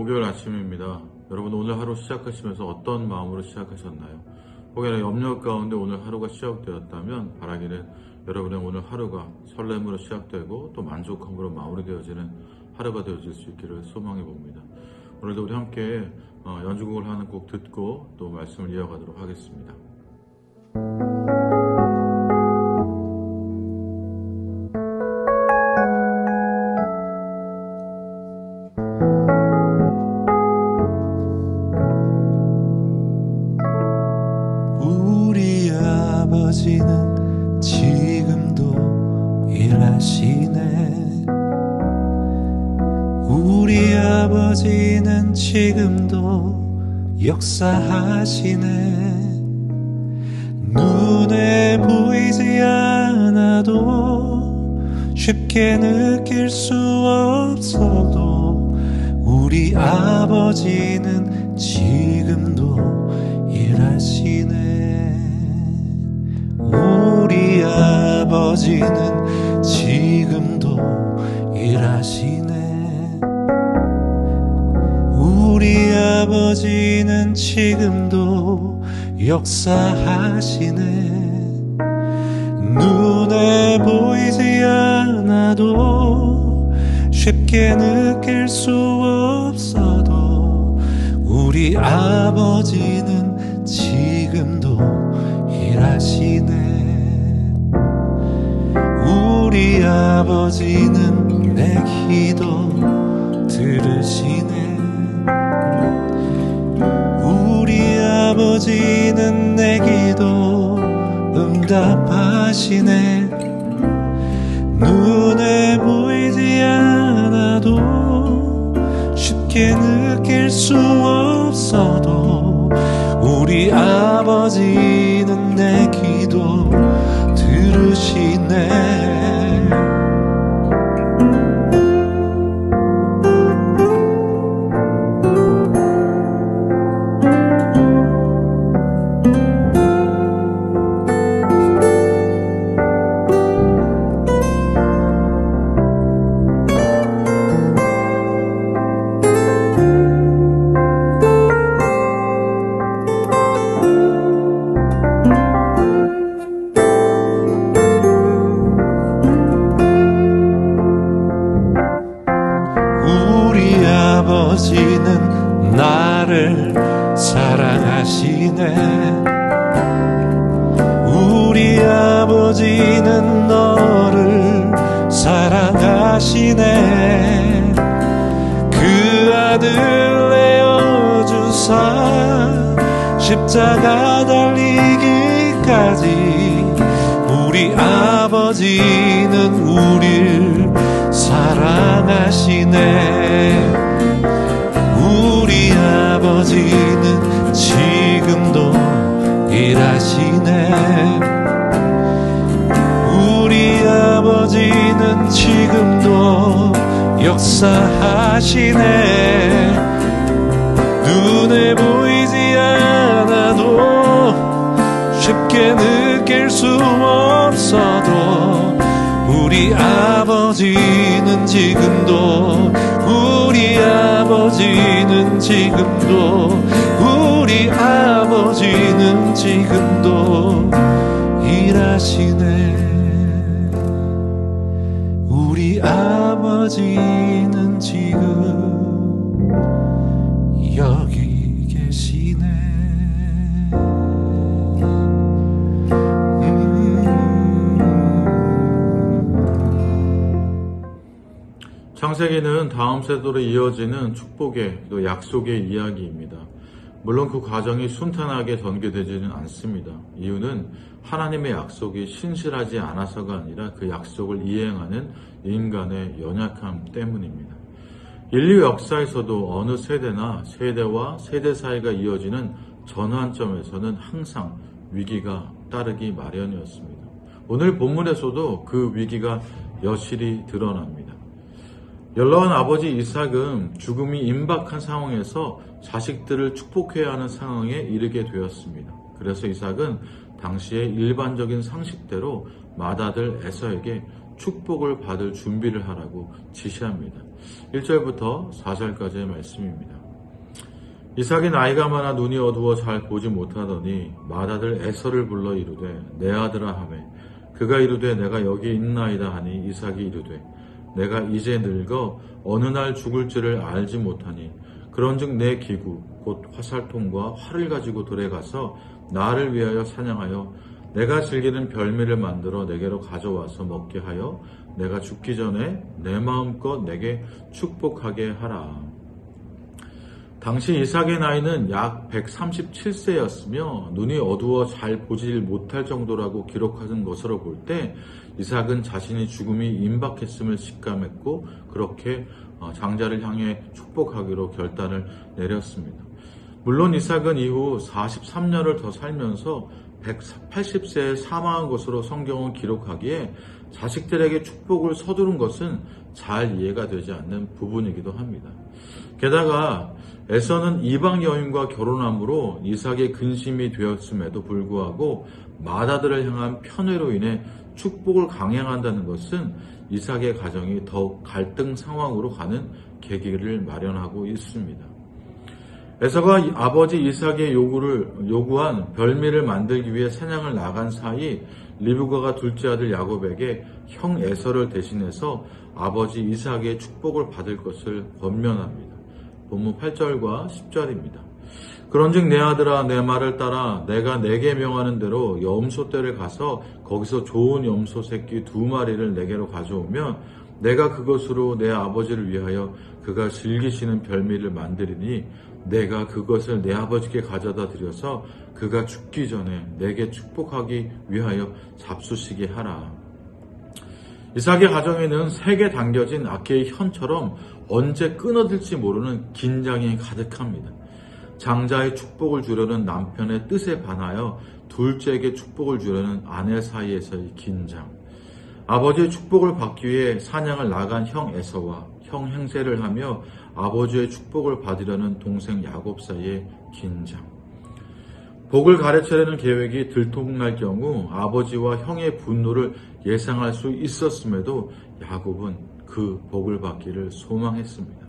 목요일 아침입니다. 여러분 오늘 하루 시작하시면서 어떤 마음으로 시작하셨나요? 혹여나 염려 가운데 오늘 하루가 시작되었다면 바라기는 여러분의 오늘 하루가 설렘으로 시작되고 또 만족함으로 마무리되어지는 하루가 되어질 수 있기를 소망해 봅니다. 오늘도 우리 함께 연주곡을 하는 곡 듣고 또 말씀을 이어가도록 하겠습니다. 우리 아버지는 지금도 일하시네. 우리 아버지는 지금도 역사하시네. 눈에 보이지 않아도 쉽게 느낄 수 없어도 우리 아버지는 지금도 일하시네. 우리 아버지는 지금도 일하시네. 우리 아버지는 지금도 역사하시네. 눈에 보이지 않아도 쉽게 느낄 수 없어도 우리 아버지는 지금도 일하시네. 우리 아버지는 내 기도 들으시네. 우리 아버지는 내 기도 응답하시네. 눈에 보이지 않아도 쉽게 느낄 수 없어도 우리 아버지는 내 기도 들으시네. 아버지는 나를 사랑하시네. 우리 아버지는 너를 사랑하시네. 그 아들 내어주사 십자가 달리기까지 우리 아버지는 우릴 사랑하시네. 우리 아버지는 지금도 일하시네. 우리 아버지는 지금도 역사하시네. 눈에 보이지 않아도 쉽게 느낄 수 없어도 우리 아버지는 지금도 우리 아버지는 지금도 우리 아버지는 지금도 일하시네. 우리 아버지는 지금 여기 계시네. 창세기는 다음 세대로 이어지는 축복의 또 약속의 이야기입니다. 물론 그 과정이 순탄하게 전개되지는 않습니다. 이유는 하나님의 약속이 신실하지 않아서가 아니라 그 약속을 이행하는 인간의 연약함 때문입니다. 인류 역사에서도 어느 세대나 세대와 세대 사이가 이어지는 전환점에서는 항상 위기가 따르기 마련이었습니다. 오늘 본문에서도 그 위기가 여실히 드러납니다. 연로한 아버지 이삭은 죽음이 임박한 상황에서 자식들을 축복해야 하는 상황에 이르게 되었습니다. 그래서 이삭은 당시의 일반적인 상식대로 맏아들 에서에게 축복을 받을 준비를 하라고 지시합니다. 1절부터 4절까지의 말씀입니다. 이삭이 나이가 많아 눈이 어두워 잘 보지 못하더니 맏아들 에서를 불러 이르되 내 아들아 하매 그가 이르되 내가 여기 있나이다 하니 이삭이 이르되 내가 이제 늙어 어느 날 죽을지를 알지 못하니 그런즉 내 기구 곧 화살통과 활을 가지고 들에 가서 나를 위하여 사냥하여 내가 즐기는 별미를 만들어 내게로 가져와서 먹게 하여 내가 죽기 전에 내 마음껏 내게 축복하게 하라. 당시 이삭의 나이는 약 137세였으며 눈이 어두워 잘 보질 못할 정도라고 기록하는 것으로 볼 때 이삭은 자신이 죽음이 임박했음을 직감했고 그렇게 장자를 향해 축복하기로 결단을 내렸습니다. 물론 이삭은 이후 43년을 더 살면서 180세에 사망한 것으로 성경은 기록하기에 자식들에게 축복을 서두른 것은 잘 이해가 되지 않는 부분이기도 합니다. 게다가 에서는 이방 여인과 결혼함으로 이삭의 근심이 되었음에도 불구하고 맏아들을 향한 편애로 인해 축복을 강행한다는 것은 이삭의 가정이 더욱 갈등 상황으로 가는 계기를 마련하고 있습니다. 에서가 아버지 이삭의 요구한 별미를 만들기 위해 사냥을 나간 사이 리브가가 둘째 아들 야곱에게 형 에서를 대신해서 아버지 이삭의 축복을 받을 것을 권면합니다. 본문 8절과 10절입니다. 그런즉 내 아들아 내 말을 따라 내가 내게 명하는 대로 염소 떼를 가서 거기서 좋은 염소 새끼 2마리를 내게로 가져오면 내가 그것으로 내 아버지를 위하여 그가 즐기시는 별미를 만들리니 내가 그것을 내 아버지께 가져다 드려서 그가 죽기 전에 내게 축복하기 위하여 잡수시게 하라. 이삭의 가정에는 세게 당겨진 악기의 현처럼 언제 끊어질지 모르는 긴장이 가득합니다. 장자의 축복을 주려는 남편의 뜻에 반하여 둘째에게 축복을 주려는 아내 사이에서의 긴장, 아버지의 축복을 받기 위해 사냥을 나간 형 에서와 형 행세를 하며 아버지의 축복을 받으려는 동생 야곱 사이의 긴장, 복을 가르치려는 계획이 들통날 경우 아버지와 형의 분노를 예상할 수 있었음에도 야곱은 그 복을 받기를 소망했습니다.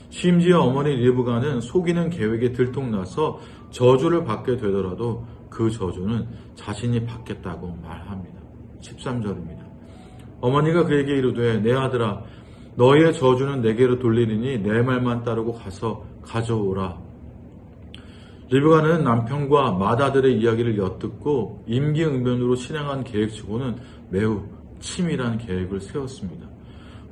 심지어 어머니 리브가는 속이는 계획에 들통나서 저주를 받게 되더라도 그 저주는 자신이 받겠다고 말합니다. 13절입니다. 어머니가 그에게 이르되 내 아들아 너희의 저주는 내게로 돌리리니 내 말만 따르고 가서 가져오라. 리브가는 남편과 맏아들의 이야기를 엿듣고 임기응변으로 실행한 계획치고는 매우 치밀한 계획을 세웠습니다.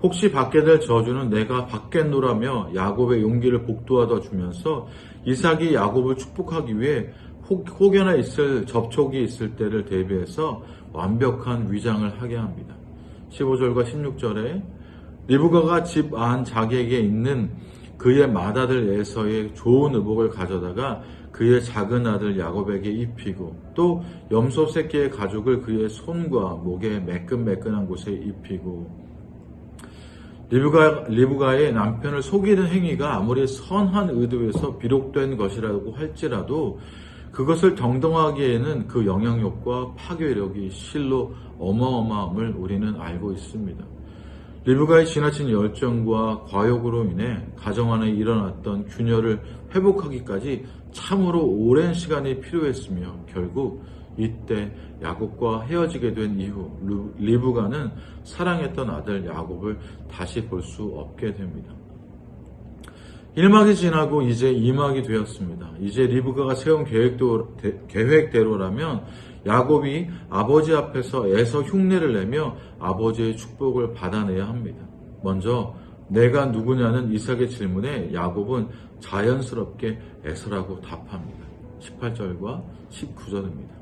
혹시 받게 될 저주는 내가 받겠노라며 야곱의 용기를 복돋아 주면서 이삭이 야곱을 축복하기 위해 혹여나 있을 접촉이 있을 때를 대비해서 완벽한 위장을 하게 합니다. 15절과 16절에 리브가가 집 안 자기에게 있는 그의 맏아들 에서의 좋은 의복을 가져다가 그의 작은 아들 야곱에게 입히고 또 염소 새끼의 가죽을 그의 손과 목에 매끈매끈한 곳에 입히고 리브가의 남편을 속이는 행위가 아무리 선한 의도에서 비록된 것이라고 할지라도 그것을 정당화하기에는 그 영향력과 파괴력이 실로 어마어마함을 우리는 알고 있습니다. 리브가의 지나친 열정과 과욕으로 인해 가정 안에 일어났던 균열을 회복하기까지 참으로 오랜 시간이 필요했으며 결국 이때 야곱과 헤어지게 된 이후 리브가는 사랑했던 아들 야곱을 다시 볼 수 없게 됩니다. 1막이 지나고 이제 2막이 되었습니다. 이제 리브가가 세운 계획대로라면 야곱이 아버지 앞에서 에서 흉내를 내며 아버지의 축복을 받아내야 합니다. 먼저 내가 누구냐는 이삭의 질문에 야곱은 자연스럽게 에서라고 답합니다. 18절과 19절입니다.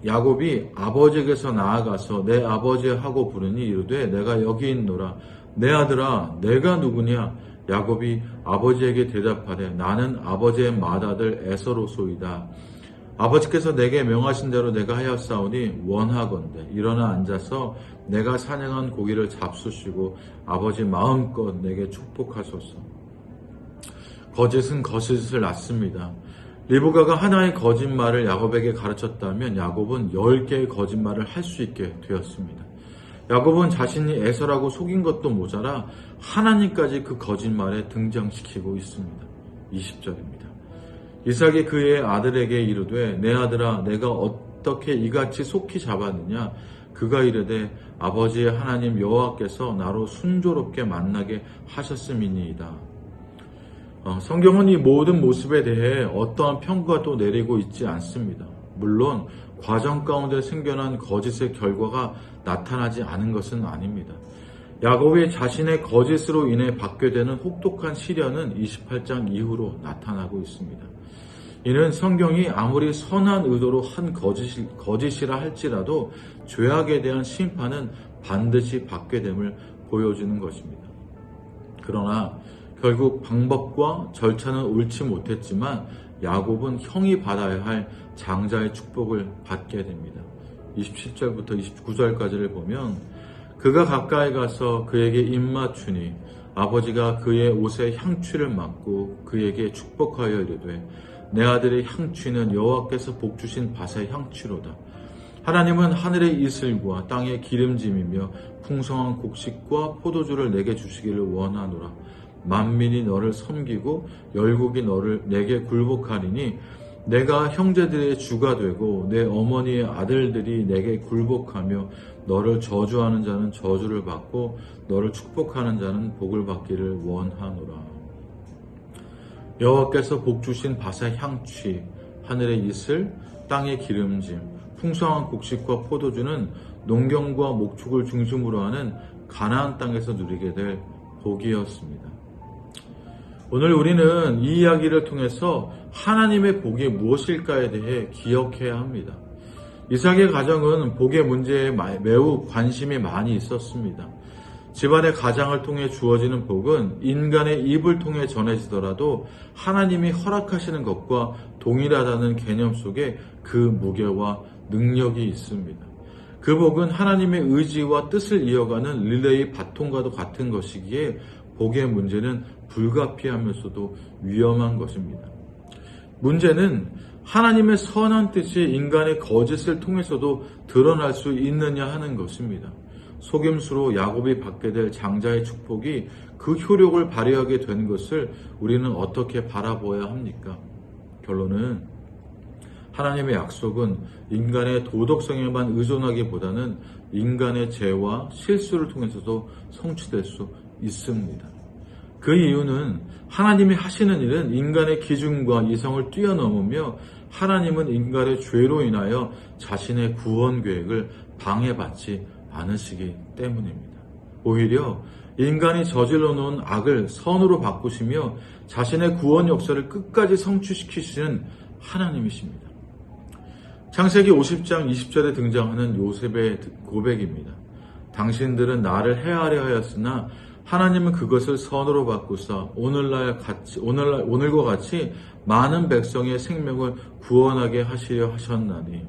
야곱이 아버지에게서 나아가서 내 아버지 하고 부르니 이르되 내가 여기 있노라. 내 아들아 내가 누구냐? 야곱이 아버지에게 대답하되 나는 아버지의 맏아들 에서로소이다. 아버지께서 내게 명하신 대로 내가 하였사오니 원하건대 일어나 앉아서 내가 사냥한 고기를 잡수시고 아버지 마음껏 내게 축복하소서. 거짓은 거짓을 낳습니다. 리브가가 하나의 거짓말을 야곱에게 가르쳤다면 야곱은 10개의 거짓말을 할 수 있게 되었습니다. 야곱은 자신이 에서라고 속인 것도 모자라 하나님까지 그 거짓말에 등장시키고 있습니다. 20절입니다. 이삭이 그의 아들에게 이르되 내 아들아 내가 어떻게 이같이 속히 잡았느냐. 그가 이르되 아버지의 하나님 여호와께서 나로 순조롭게 만나게 하셨음이니이다. 성경은 이 모든 모습에 대해 어떠한 평가도 내리고 있지 않습니다. 물론 과정 가운데 생겨난 거짓의 결과가 나타나지 않은 것은 아닙니다. 야곱이 자신의 거짓으로 인해 받게 되는 혹독한 시련은 28장 이후로 나타나고 있습니다. 이는 성경이 아무리 선한 의도로 한 거짓이라 할지라도 죄악에 대한 심판은 반드시 받게 됨을 보여주는 것입니다. 그러나 결국 방법과 절차는 옳지 못했지만 야곱은 형이 받아야 할 장자의 축복을 받게 됩니다. 27절부터 29절까지를 보면 그가 가까이 가서 그에게 입맞추니 아버지가 그의 옷에 향취를 맡고 그에게 축복하여 이르되 내 아들의 향취는 여호와께서 복주신 밭의 향취로다. 하나님은 하늘의 이슬과 땅의 기름짐이며 풍성한 곡식과 포도주를 내게 주시기를 원하노라. 만민이 너를 섬기고 열국이 너를 내게 굴복하리니 내가 형제들의 주가 되고 내 어머니의 아들들이 내게 굴복하며 너를 저주하는 자는 저주를 받고 너를 축복하는 자는 복을 받기를 원하노라. 여호와께서 복주신 밭의 향취, 하늘의 이슬, 땅의 기름짐, 풍성한 곡식과 포도주는 농경과 목축을 중심으로 하는 가나안 땅에서 누리게 될 복이었습니다. 오늘 우리는 이 이야기를 통해서 하나님의 복이 무엇일까에 대해 기억해야 합니다. 이삭의 가정은 복의 문제에 매우 관심이 많이 있었습니다. 집안의 가장을 통해 주어지는 복은 인간의 입을 통해 전해지더라도 하나님이 허락하시는 것과 동일하다는 개념 속에 그 무게와 능력이 있습니다. 그 복은 하나님의 의지와 뜻을 이어가는 릴레이 바통과도 같은 것이기에 복의 문제는 불가피하면서도 위험한 것입니다. 문제는 하나님의 선한 뜻이 인간의 거짓을 통해서도 드러날 수 있느냐 하는 것입니다. 속임수로 야곱이 받게 될 장자의 축복이 그 효력을 발휘하게 된 것을 우리는 어떻게 바라보아야 합니까? 결론은 하나님의 약속은 인간의 도덕성에만 의존하기보다는 인간의 죄와 실수를 통해서도 성취될 수 있습니다. 그 이유는 하나님이 하시는 일은 인간의 기준과 이성을 뛰어넘으며 하나님은 인간의 죄로 인하여 자신의 구원 계획을 방해받지 않으시기 때문입니다. 오히려 인간이 저질러 놓은 악을 선으로 바꾸시며 자신의 구원 역사를 끝까지 성취시키시는 하나님이십니다. 창세기 50장 20절에 등장하는 요셉의 고백입니다. 당신들은 나를 해하려 하였으나 하나님은 그것을 선으로 바꾸사 오늘과 같이 많은 백성의 생명을 구원하게 하시려 하셨나니.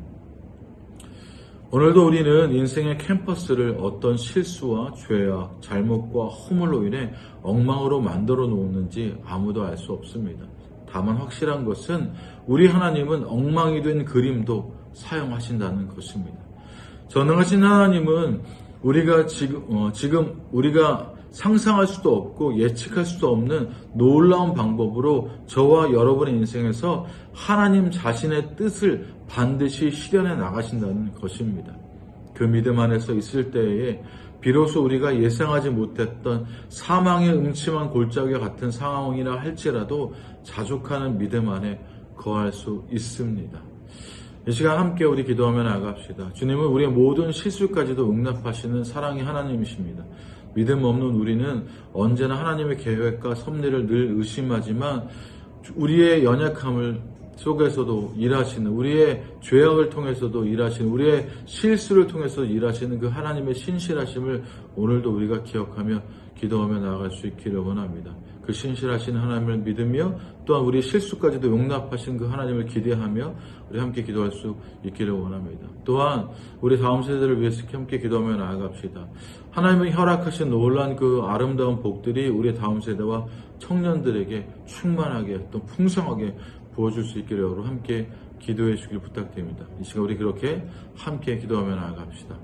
오늘도 우리는 인생의 캠퍼스를 어떤 실수와 죄악, 잘못과 허물로 인해 엉망으로 만들어 놓았는지 아무도 알 수 없습니다. 다만 확실한 것은 우리 하나님은 엉망이 된 그림도 사용하신다는 것입니다. 전능하신 하나님은 우리가 지금 우리가 상상할 수도 없고 예측할 수도 없는 놀라운 방법으로 저와 여러분의 인생에서 하나님 자신의 뜻을 반드시 실현해 나가신다는 것입니다. 그 믿음 안에서 있을 때에 비로소 우리가 예상하지 못했던 사망의 음침한 골짜기와 같은 상황이라 할지라도 자족하는 믿음 안에 거할 수 있습니다. 이 시간 함께 우리 기도하며 나아갑시다. 주님은 우리의 모든 실수까지도 응답하시는 사랑의 하나님이십니다. 믿음 없는 우리는 언제나 하나님의 계획과 섭리를 늘 의심하지만 우리의 연약함을 속에서도 일하시는, 우리의 죄악을 통해서도 일하시는, 우리의 실수를 통해서 일하시는 그 하나님의 신실하심을 오늘도 우리가 기억하며 기도하며 나아갈 수 있기를 원합니다. 그 신실하신 하나님을 믿으며 또한 우리 실수까지도 용납하신 그 하나님을 기대하며 우리 함께 기도할 수 있기를 원합니다. 또한 우리 다음 세대를 위해서 함께 기도하며 나아갑시다. 하나님이 허락하신 놀란 그 아름다운 복들이 우리 다음 세대와 청년들에게 충만하게 또 풍성하게 부어줄 수 있기를 여러분 함께 기도해 주길 부탁드립니다. 이 시간 우리 그렇게 함께 기도하며 나아갑시다.